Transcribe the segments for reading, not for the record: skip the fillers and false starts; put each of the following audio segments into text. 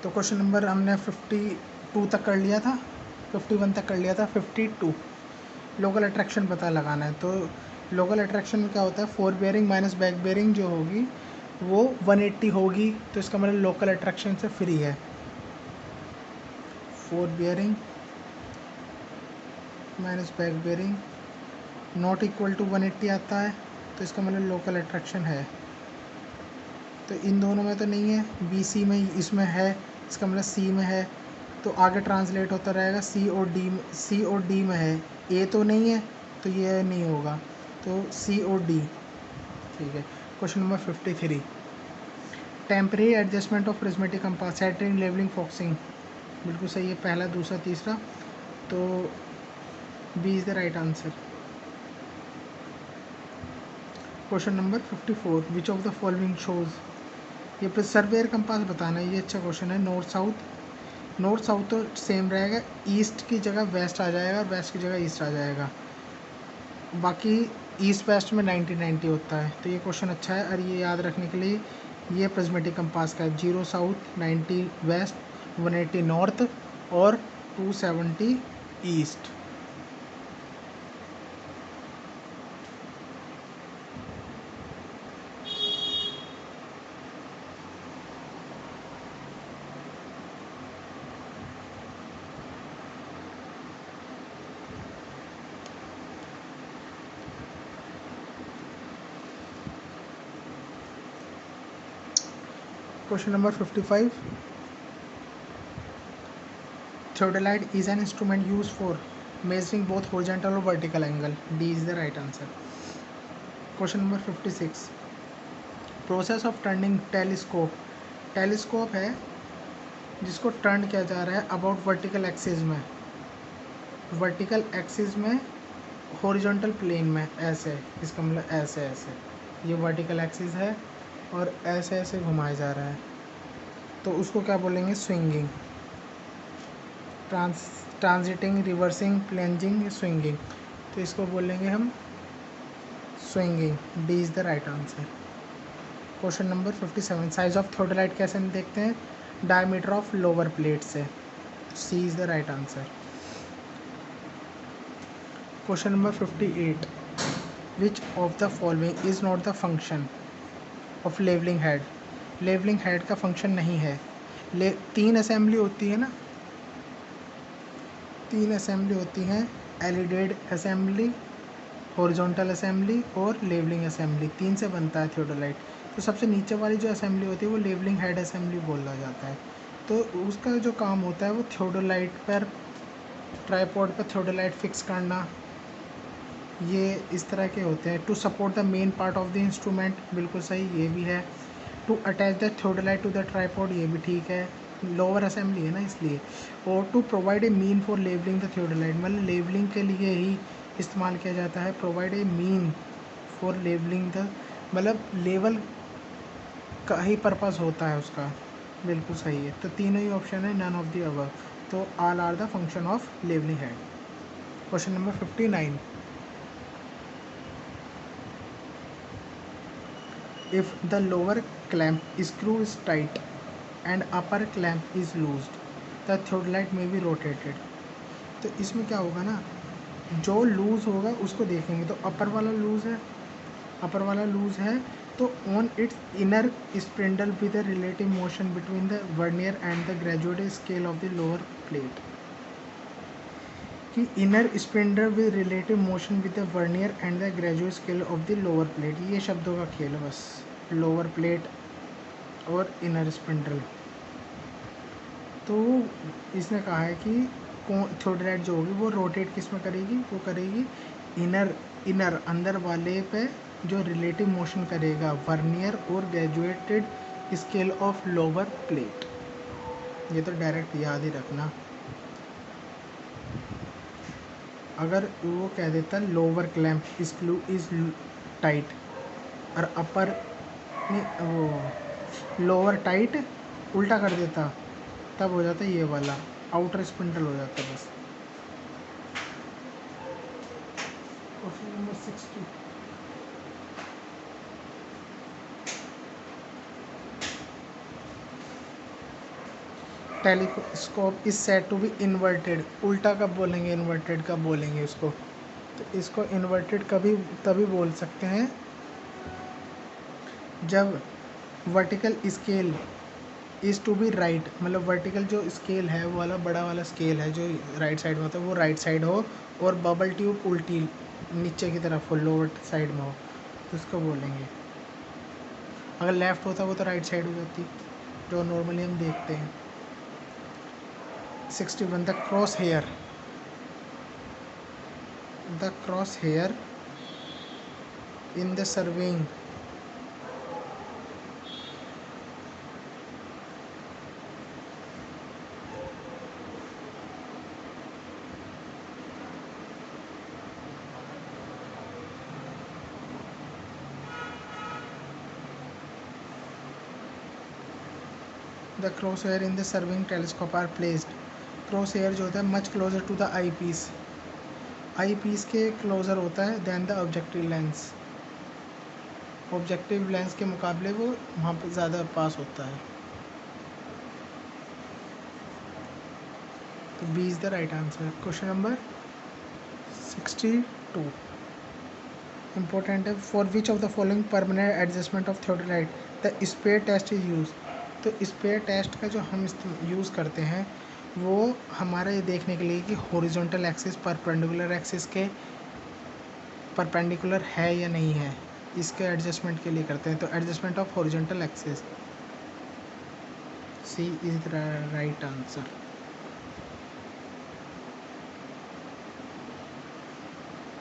तो question number हमने 52 तक कर लिया था, 51 तक कर लिया था। 52 लोकल अट्रैक्शन पता लगाना है। तो लोकल अट्रैक्शन में क्या होता है, fore bearing minus back bearing जो होगी वो 180 होगी, तो इसका मतलब लोकल अट्रैक्शन से फ्री है। Fore bearing minus back bearing not equal to 180 आता है, तो इसका मतलब लोकल अट्रैक्शन है। तो इन दोनों में तो नहीं है, बी सी में इसमें है, इसका मतलब सी में है, तो आगे ट्रांसलेट होता रहेगा सी और डी में। सी और डी में है, ए तो नहीं है, तो ये नहीं होगा, तो सी और डी। ठीक है। Question number 53, temporary adjustment of prismatic compass, centering, levelling, focusing. बिल्कुल सही है, पहला, दूसरा, तीसरा, तो B is the right answer. Question number 54, which of the following shows, ये पर सर्वेयर कंपास बताना है, ये अच्छा क्वेश्चन है। नॉर्थ साउथ, नॉर्थ साउथ तो सेम रहेगा, ईस्ट की जगह वेस्ट आ जाएगा और वेस्ट की जगह ईस्ट आ जाएगा, बाकी ईस्ट वेस्ट में 90-90 होता है। तो ये क्वेश्चन अच्छा है, और ये याद रखने के लिए ये प्रिज्मेटिक कंपास का है, 0 साउथ, 90 वेस्ट, 180 नॉर्थ और 270 east. Question number 55, theodolite is an instrument used for measuring both horizontal और vertical angle, D is the right answer. Question number 56, process of turning telescope, telescope है जिसको turn किया जा रहा है अबाउट वर्टिकल एक्सिस में, vertical axis में, horizontal plane में, ऐसे, इसका मतलब ऐसे ऐसे, ये वर्टिकल एक्सिस है और ऐसे ऐसे घुमाया जा रहा है, तो उसको क्या बोलेंगे, swinging, transiting, reversing, plunging, swinging, तो इसको बोलेंगे हम swinging, D is the right answer. Question number 57, size of theodolite कैसे देखते हैं, डायमीटर ऑफ लोअर प्लेट से, C is the right answer. Question number 58, which of the following is not the function of levelling head, levelling head का function नहीं है। तीन assembly होती है ना, तीन असेंबली होती हैं, एलिडेड असेंबली, हॉरिजॉन्टल असेंबली और लेवलिंग असेंबली, तीन से बनता है थियोडोलाइट। तो सबसे नीचे वाली जो असेंबली होती है वो लेवलिंग हेड असेंबली बोला जाता है। तो उसका जो काम होता है वो थियोडोलाइट पर, ट्राइपॉड पर थियोडोलाइट फिक्स करना, ये इस तरह के होते हैं। To support the main part of the instrument, बिल्कुल सही, ये भी है। To attach the theodolite to the tripod, ये भी ठीक है, लोअर असेंबली है ना इसलिए। और to provide a mean for levelling the theodolite, मतलब लेवलिंग के लिए ही इस्तेमाल किया जाता है। Provide a mean for levelling the, मतलब लेवल का ही पर्पस होता है उसका, बिल्कुल सही है। तो तीनों ही ऑप्शन है, नन ऑफ द अबव, तो all are the function of levelling head. Question number 59, if the lower clamp screw is tight and upper clamp is loosed, the theodolite may be rotated। तो इसमें क्या होगा ना, जो loose होगा उसको देखेंगे, तो अपर वाला लूज है, अपर वाला लूज है, तो on its inner spindle with the relative motion between the vernier and the graduate scale of the lower plate, कि inner spindle with relative motion with the vernier and the graduate scale of the lower plate, ये शब्दों का खेल है बस, lower plate और inner spindle. तो इसने कहा है कि थियोडोलाइट जो होगी वो रोटेट किस में करेगी, वो करेगी इनर, इनर अंदर वाले पे जो रिलेटिव मोशन करेगा वर्नियर और graduated scale of lower plate. ये तो डायरेक्ट याद ही रखना, अगर वो कह देता lower clamp screw is tight और अपर, वो लोअर टाइट उल्टा कर देता, तब हो जाता ये वाला आउटर स्पिंडल हो जाता है बस। Question number 60, telescope is said to be inverted, उल्टा कब बोलेंगे, इन्वर्टेड कब बोलेंगे उसको, तो इसको इन्वर्टेड कभी तभी बोल सकते हैं जब vertical scale is to be right, मतलब वर्टिकल जो स्केल है वो वाला बड़ा वाला स्केल है जो राइट साइड में होता है वो राइट साइड हो, और बबल ट्यूब उल्टी नीचे की तरफ हो, लोअर साइड में हो, तो उसको बोलेंगे। अगर लेफ़्ट होता वो तो राइट साइड हो जाती, जो नॉर्मली हम देखते हैं। 61 the cross hair in the serving the cross hair in the serving telescope are placed, cross hair जो होता है much closer to the eyepiece, eyepiece के क्लोजर होता है than the objective lens, objective lens के मुकाबले वो वहाँ पे ज़्यादा पास होता है। तो B is the right answer. Question number 62 important है। For which of the following permanent adjustment of theodolite the spire test is use, तो स्पेयर टेस्ट का जो हम यूज़ करते हैं वो हमारा ये देखने के लिए कि हॉरिजॉन्टल एक्सिस परपेंडिकुलर एक्सिस के परपेंडिकुलर है या नहीं है, इसके एडजस्टमेंट के लिए करते हैं। तो adjustment of horizontal axis, C is the right answer.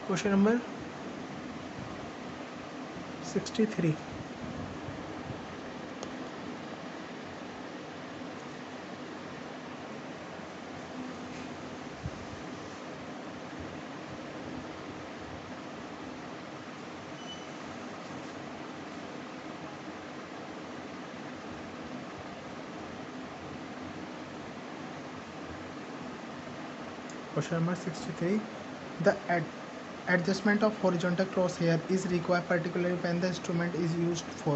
Question number 63 Question number 63. The adjustment of horizontal crosshair is required particularly when the instrument is used for.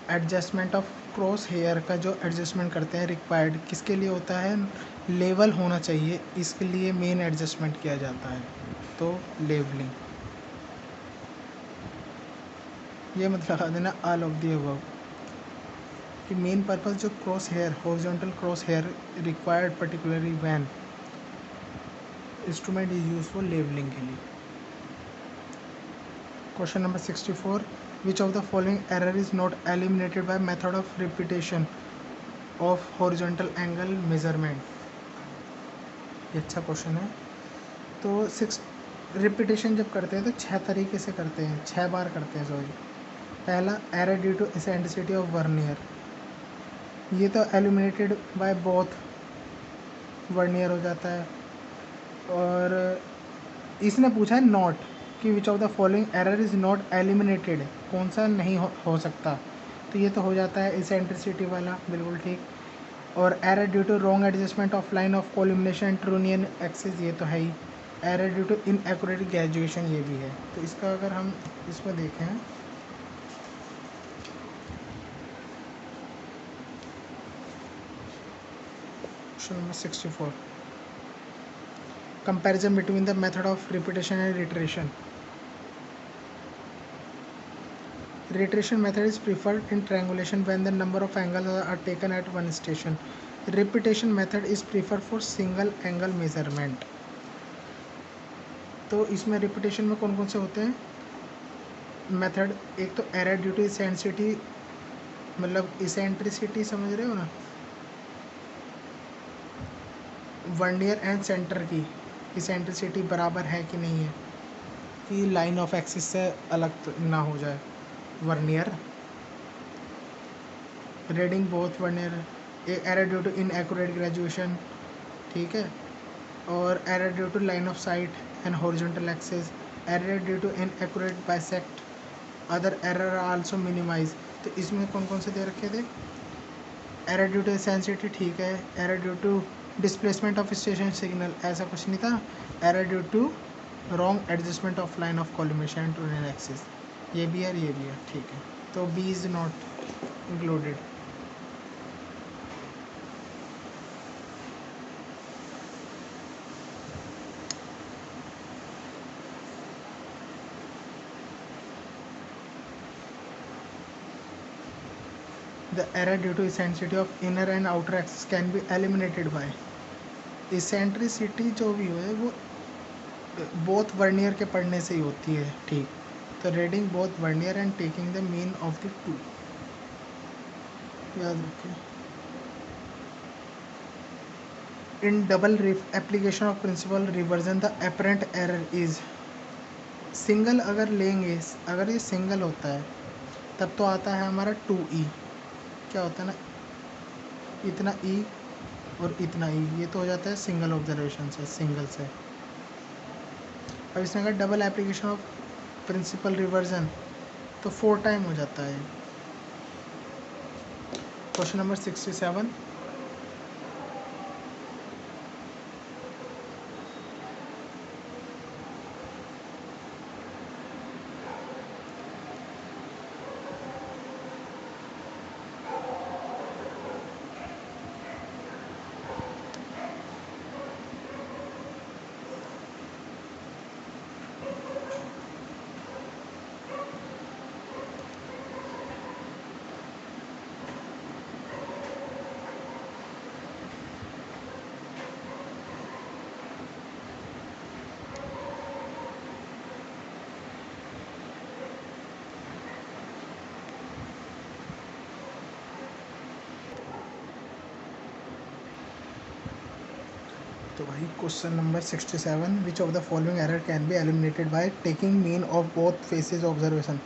Adjustment of crosshair का जो adjustment करते हैं required किसके लिए होता है, level होना चाहिए, इसके लिए मेन एडजस्टमेंट किया जाता है। तो लेवलिंग, ये मत लगा देना ऑल ऑफ दी अबव, कि मेन पर्पस जो cross hair horizontal cross hair required particularly when instrument is use for levelling के लिए। Question number 64 which of the following error is not eliminated by method of repetition of horizontal angle measurement, ये अच्छा question है। तो repetition जब करते हैं तो 6 तरीके से करते हैं, 6 बार करते हैं सॉरी। पहला error due to eccentricity of vernier, ये तो एलिमिनेटेड बाय बोथ वर्नियर हो जाता है। और इसने पूछा है नॉट कि विच of the following error is not eliminated, कौन सा नहीं हो सकता, तो ये तो हो जाता है एसेंट्रिसिटी वाला, बिल्कुल ठीक। और error due to wrong adjustment of line of collimation trunnion axis, ये तो है ही। Error due to inaccurate graduation, ये भी है। तो इसका अगर हम इसमें देखें, question number 64 comparison between the method of repetition and reiteration. Reiteration method is preferred in triangulation when the number of angles are taken at one station. Repetition method is preferred for single angle measurement. तो इसमें repetition में कौन कौन से होते हैं method, एक तो एरर ड्यू टू इसेंट्रिसिटी, मतलब इसेंट्रिसिटी समझ रहे हो ना, वर्नियर एंड सेंटर की इसेंट्रिसिटी बराबर है कि नहीं है, कि लाइन ऑफ एक्सिस से अलग ना हो जाए vernier, reading both vernier, error due to inaccurate graduation, ठीक है, और error due to line of sight and horizontal axis, error due to inaccurate bisect, other error also minimise. तो इसमें कौन कौन से दे रखे थे, एरर ड्यू टू एसेंट्रिसिटी, ठीक है, error due to displacement of station signal, ऐसा कुछ नहीं था, error due to wrong adjustment of line of collimation to an axis, ये भी है, ये भी है, ठीक है। तो B is not included. The error due to eccentricity of inner and outer axis can be eliminated by. Eccentricity जो भी है वो बोथ वर्नियर के पढ़ने से ही होती है, ठीक। तो reading both vernier and taking the mean of the two, याद रखें। In double application of principle reversion the apparent error is, single अगर लेंगे, अगर ये सिंगल होता है तब तो आता है हमारा 2e, क्या होता है ना, इतना e और इतना e, ये तो हो जाता है सिंगल ऑब्जर्वेशन से, सिंगल से। अब इसने अगर double application of principle reversion तो 4 टाइम हो जाता है। क्वेश्चन नंबर 67, तो भाई question number 67, which of the following error can be eliminated by taking mean of both faces observation.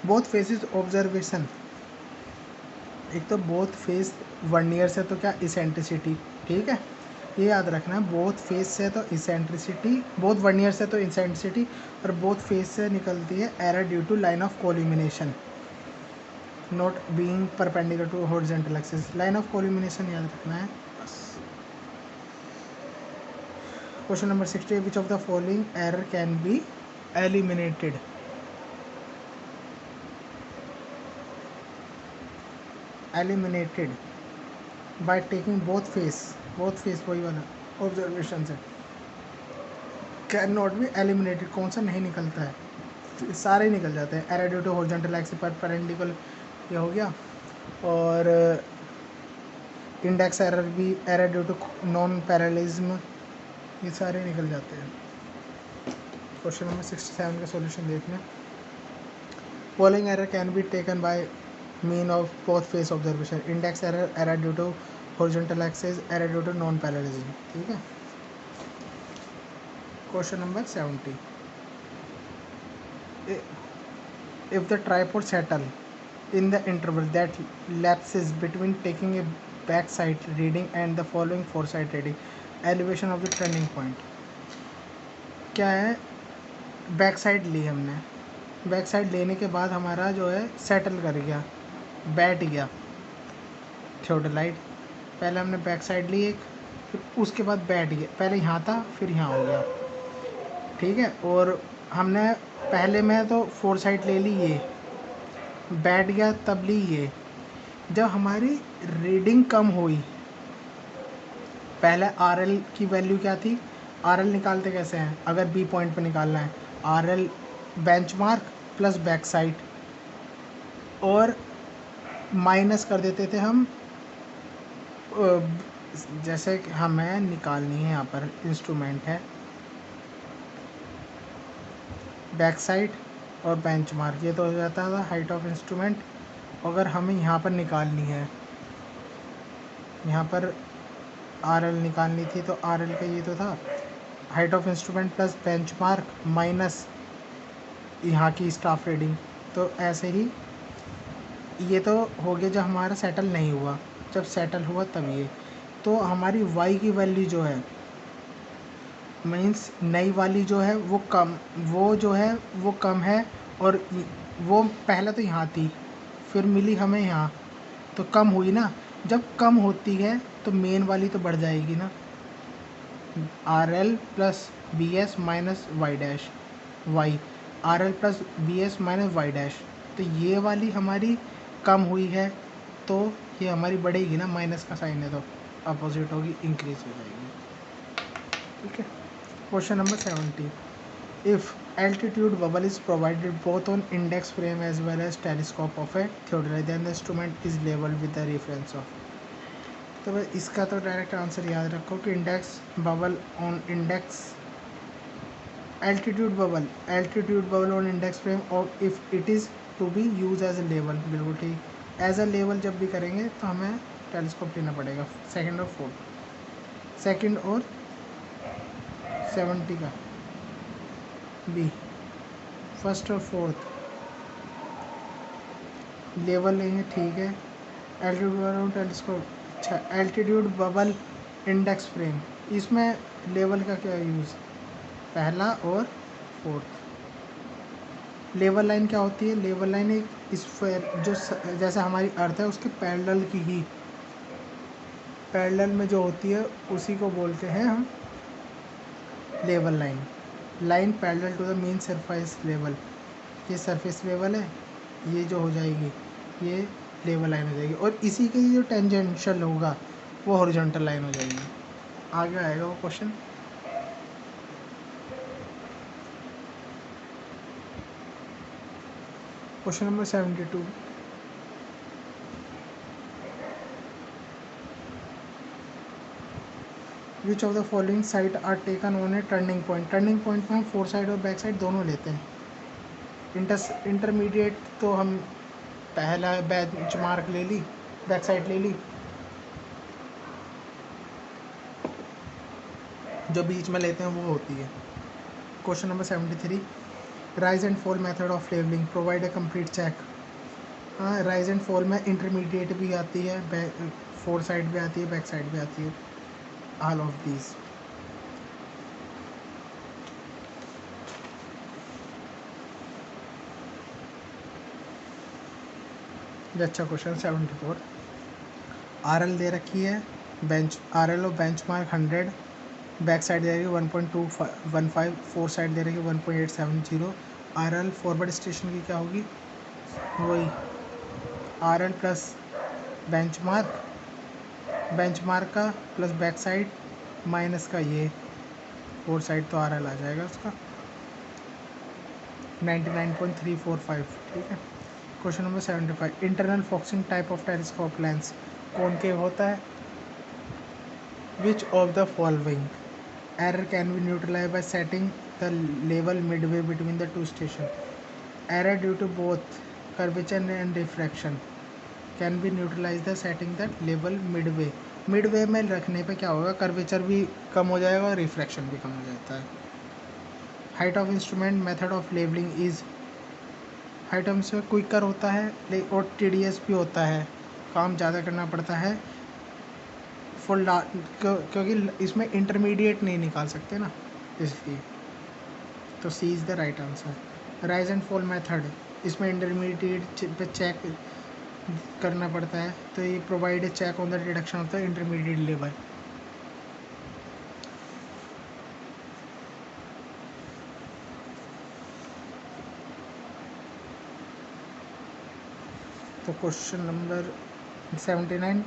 Both faces observation, एक तो बोथ फेस वर्नियर से तो क्या इसेंट्रिसिटी, ठीक है, ये याद रखना है। बोथ फेस से तो इसेंट्रिसिटी, बोथ वर्नियर से तो इसेंट्रिसिटी, और बोथ फेस से निकलती है error due to line of collimation not being perpendicular to horizontal axis. Line of collimation याद रखना है बस। Question number 60, which of the following error can be eliminated. Eliminated by taking both face वही वाला observation से, can not be eliminated, कौन सा नहीं निकलता है, सारे निकल जाते हैं। Error due to horizontal axis perpendicular ये हो गया, और इंडेक्स एरर भी, error due to non parallelism, ये सारे निकल जाते हैं। क्वेश्चन नंबर 67 का सॉल्यूशन देखना। Following error can be taken by mean of both face observation. Index error, error due to horizontal axis, error due to non parallelism, ठीक है। Question number 70, if the tripod settle in the interval that lapses between taking a backside reading and the following foresight reading, elevation of the turning point क्या है। Back side ली हमने, back side लेने के बाद हमारा जो है सेटल कर गया, बैठ गया थियोडोलाइट। पहले हमने बैक साइड ली एक, फिर उसके बाद बैठ गया, पहले यहाँ था फिर यहाँ हो गया, ठीक है। और हमने पहले में तो फोर साइड ले ली, ये बैठ गया, तब ली ये। जब हमारी रीडिंग कम हुई, पहले RL की वैल्यू क्या थी, RL निकालते कैसे हैं, अगर B पॉइंट पे निकालना है, RL benchmark plus back side, और माइनस कर देते थे हम, जैसे कि हमें निकालनी है, यहाँ पर इंस्ट्रूमेंट है बैक साइड और बेंचमार्क, ये तो हो जाता था हाइट ऑफ इंस्ट्रूमेंट। अगर हमें यहाँ पर निकालनी है, यहाँ पर RL निकालनी थी, तो RL का ये तो था height of instrument plus benchmark minus यहाँ की स्टाफ रीडिंग। तो ऐसे ही ये तो हो गया जब हमारा सेटल नहीं हुआ, जब सेटल हुआ तब ये। तो हमारी y की वैल्यू जो है, मीन्स नई वाली जो है वो कम, वो जो है वो कम है, और वो पहले तो यहाँ थी, फिर मिली हमें यहाँ, तो कम हुई ना। जब कम होती है तो मेन वाली तो बढ़ जाएगी ना, RL plus BS minus Y dash Y, RL plus BS minus Y dash. तो ये वाली हमारी कम हुई है, तो ये हमारी बढ़ेगी ना, माइनस का साइन है तो अपोजिट होगी, इंक्रीज हो जाएगी, ठीक है। Question number 70, if altitude bubble is provided both on index frame as well as telescope of a theodolite, then the instrument is labeled with the reference of। तो भाई इसका तो डायरेक्ट आंसर याद रखो कि index bubble on index altitude bubble on index frame और if it is to be use as a level. बिल्कुल ठीक, एज अ लेवल जब भी करेंगे तो हमें टेलीस्कोप लेना पड़ेगा। सेकंड और 70 का बी। फर्स्ट और फोर्थ लेवल लेंगे, ठीक है। एल्टीट्यूड टेलीस्कोप, अच्छा एल्टीट्यूड बबल इंडेक्स फ्रेम, इसमें लेवल का क्या यूज़, पहला और फोर्थ। लेवल लाइन क्या होती है, लेवल लाइन एक स्फीयर जो जैसे हमारी अर्थ है उसके पैरेलल की ही, पैरेलल में जो होती है उसी को बोलते हैं हम level line. Line parallel to the main surface level, ये सरफेस लेवल है, ये जो हो जाएगी ये लेवल लाइन हो जाएगी, और इसी के जो टेंजेंशियल होगा वो हॉरिजॉन्टल लाइन हो जाएगी। आगे आएगा वो question. Question number 72, which of the following sight are taken on a turning point. Turning point में हम फोर साइड और बैक साइड दोनों लेते हैं। इंटरमीडिएट तो हम पहला बेंच मार्क ले ली, बैक साइड ले ली, जो बीच में लेते हैं वो होती है। Question number 73, rise and fall method of levelling provide a complete check. हाँ, राइज एंड फॉल में इंटरमीडिएट भी आती है, फोर साइड भी आती है, बैक साइड भी आती है, ऑल ऑफ दीज। अच्छा क्वेश्चन 74, आरएल दे रखी है, बेंच आरएल और बेंच मार्क 100, बैक साइड दे रखी है 1.215, फोर साइड दे रखी है 1.870। आरएल फॉरवर्ड स्टेशन की क्या होगी, वही आरएल प्लस बेंच मार्क का प्लस बैक साइड माइनस का ये फोर साइड, तो आरएल आ जाएगा उसका 99.345, ठीक है। Question number 75, internal focusing type of telescope lens concave होता है। Which of the following error can be neutralize by setting the level midway between the two station. Error due to both curvature and refraction can be neutralize the setting the level midway में रखने पे क्या होगा, curvature भी कम हो जाएगा और refraction भी कम हो जाता है। Height of instrument method of levelling is, height में क्विकर होता है और टीडीएस भी होता है, काम ज़्यादा करना पड़ता है फुल क्योंकि इसमें इंटरमीडिएट नहीं निकाल सकते ना, इसलिए। तो C is the right answer. Rise and fall method, इसमें इंटरमीडिएट पे चेक करना पड़ता है, तो ये provide check on the deduction of the intermediate level. तो question number 79,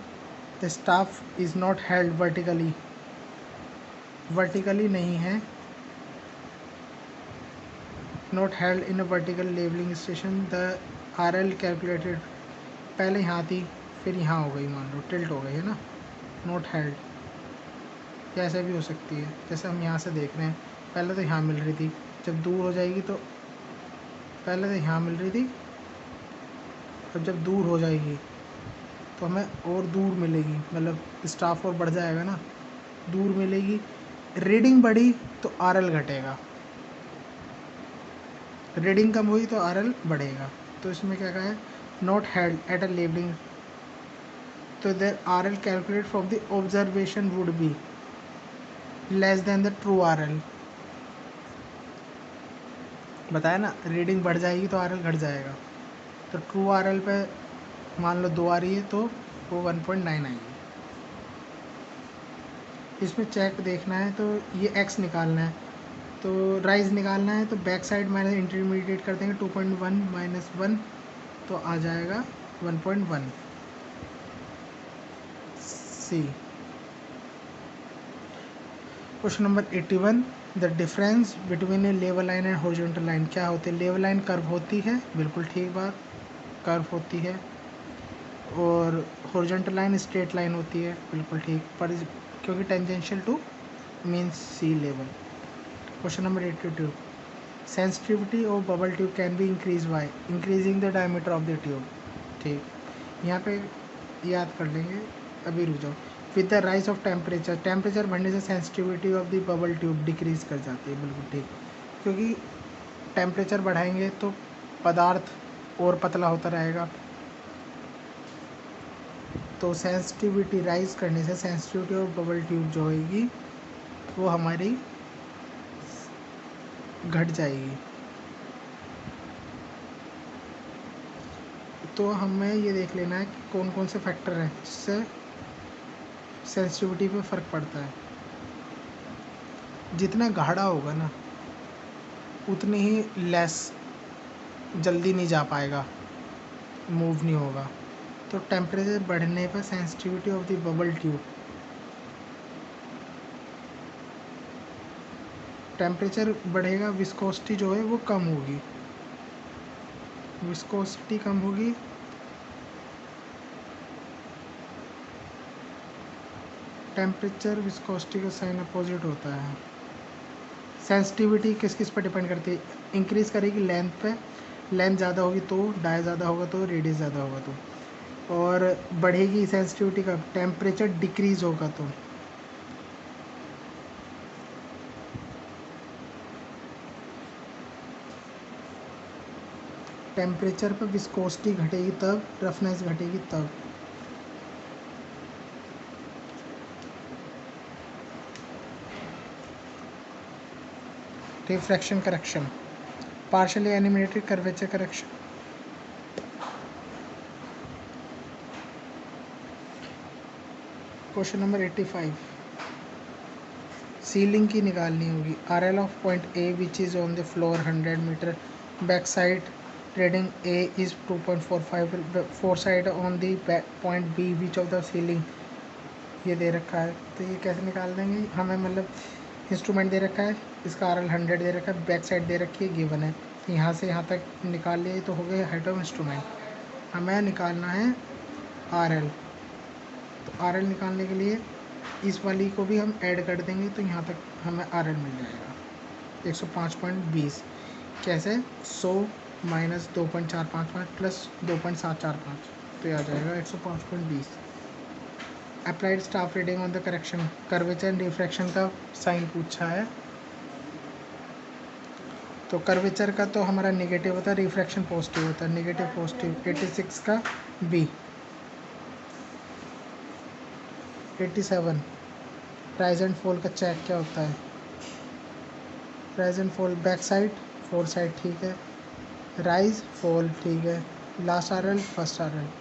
the staff is not held vertically नहीं है, not held in a vertical levelling station. The RL calculated, पहले यहाँ थी फिर यहाँ हो गई, मान लो टिल्ट हो गई है ना, नॉट हेल्ड। या ऐसे भी हो सकती है, जैसे हम यहाँ से देख रहे हैं, पहले तो यहाँ मिल रही थी, जब दूर हो जाएगी तो पहले तो यहाँ मिल रही थी, अब जब दूर हो जाएगी तो हमें और दूर मिलेगी, मतलब स्टाफ और बढ़ जाएगा ना, दूर मिलेगी। रीडिंग बढ़ी तो आरएल घटेगा, रीडिंग कम हुई तो आरएल बढ़ेगा। तो इसमें क्या कहा है, not held at a levelling, तो there RL calculate from the observation would be less than the true RL. बताया ना, रीडिंग बढ़ जाएगी तो आरएल घट जाएगा, तो ट्रू आरएल पे मान लो 2 आ रही है तो वो 1.9 आएगी। इसमें चेक देखना है तो ये एक्स निकालना है, तो राइज निकालना है, तो बैक साइड माइनस इंटरमीडिएट कर देंगे 2.1 माइनस 1, तो आ जाएगा 1.1 C. Question number 81, the difference between a level line and horizontal line क्या होती है? लेवल लाइन कर्व होती है, बिल्कुल ठीक बात, कर्व होती है, और हॉरिजॉन्टल लाइन स्ट्रेट लाइन होती है, बिल्कुल ठीक, पर क्योंकि tangential to means sea level. Question number 82, sensitivity of bubble tube can be increase by increasing the diameter of the tube. ठीक, यहाँ पे याद कर लेंगे, अभी रुक जाओ। With the rise of temperature, temperature बढ़ने से sensitivity of the bubble tube decrease कर जाती है, बिल्कुल ठीक, क्योंकि टेम्परेचर बढ़ाएंगे तो पदार्थ और पतला होता रहेगा, तो सेंसिटिविटी राइज करने से सेंसिटिविटी ऑफ बबल ट्यूब जो होगी वो हमारी घट जाएगी। तो हमें ये देख लेना है कि कौन कौन से फैक्टर हैं जिससे सेंसिटिविटी पे फ़र्क पड़ता है। जितना गाढ़ा होगा ना उतनी ही लेस जल्दी नहीं जा पाएगा, मूव नहीं होगा। तो टेम्परेचर बढ़ने पर sensitivity of the bubble tube, temperature बढ़ेगा, विस्कोसिटी जो है वो कम होगी, विस्कोसिटी कम होगी, टेम्परेचर विस्कोसिटी का साइन अपोजिट होता है। सेंसिटिविटी किस किस पर डिपेंड करती है? इंक्रीज करेगी लेंथ पे, लेंथ ज़्यादा होगी तो डाई ज़्यादा होगा, तो रेडियस ज़्यादा होगा तो, और बढ़ेगी सेंसिटिविटी का टेम्परेचर डिक्रीज होगा तो। टेम्परेचर पर विस्कोसिटी घटेगी तब, रफनेस घटेगी तब। Refraction correction, partially animated curvature correction. Question number 85, ceiling की निकालनी होगी। RL of point A which is on the floor 100 metre, back side reading A is 2.45, fore side on the point B which of the ceiling, ये दे रखा है। तो ये कैसे निकाल देंगे? हमें मतलब इंस्ट्रूमेंट दे रखा है, इसका RL 100 दे रखा है, बैक साइड दे रखी है, गिवन है, तो यहाँ से यहाँ तक निकाल लिए तो हो गए हाइट ऑफ इंस्ट्रूमेंट। हमें निकालना है RL, तो RL निकालने के लिए इस वाली को भी हम ऐड कर देंगे, तो यहाँ तक हमें RL मिल जाएगा 105.20। कैसे? 100 माइनस 2.455 प्लस 2.745, तो ये आ जाएगा 105.20। Applied staff reading on the correction, curvature and refraction का साइन पूछा है, तो कर्वेचर का तो हमारा नेगेटिव होता है, रिफ्रैक्शन पॉजिटिव होता है, नेगेटिव पॉजिटिव। 86 का B। 87, राइज एंड फॉल का चेक क्या होता है? Rise and fall back side four side, ठीक है, राइज फॉल, ठीक है, लास्ट RL फर्स्ट RL,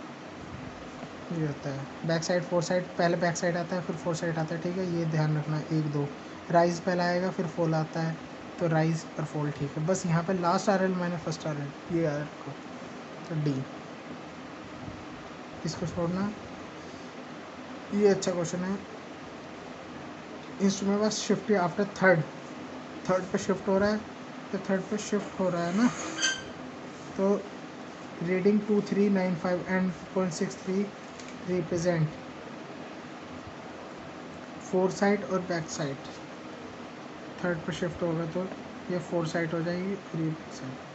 ये होता है। बैक साइड फोर साइड, पहले बैक साइड आता है फिर फोर साइड आता है, ठीक है, ये ध्यान रखना है। 1 2 राइज पहला आएगा फिर फॉल आता है, तो राइज और फॉल, ठीक है। बस यहाँ पे लास्ट RL मैंने फर्स्ट RL ये याद रखो, तो D, इसको छोड़ना। ये अच्छा क्वेश्चन है। Instrument was shift after third पे शिफ्ट हो रहा है, तो थर्ड पे शिफ्ट हो रहा है ना, तो reading 2395 and 0.63 represent four side और बैक साइड। थर्ड पे शिफ्ट होगा तो ये फोर साइड हो जाएगी, 3 साइड।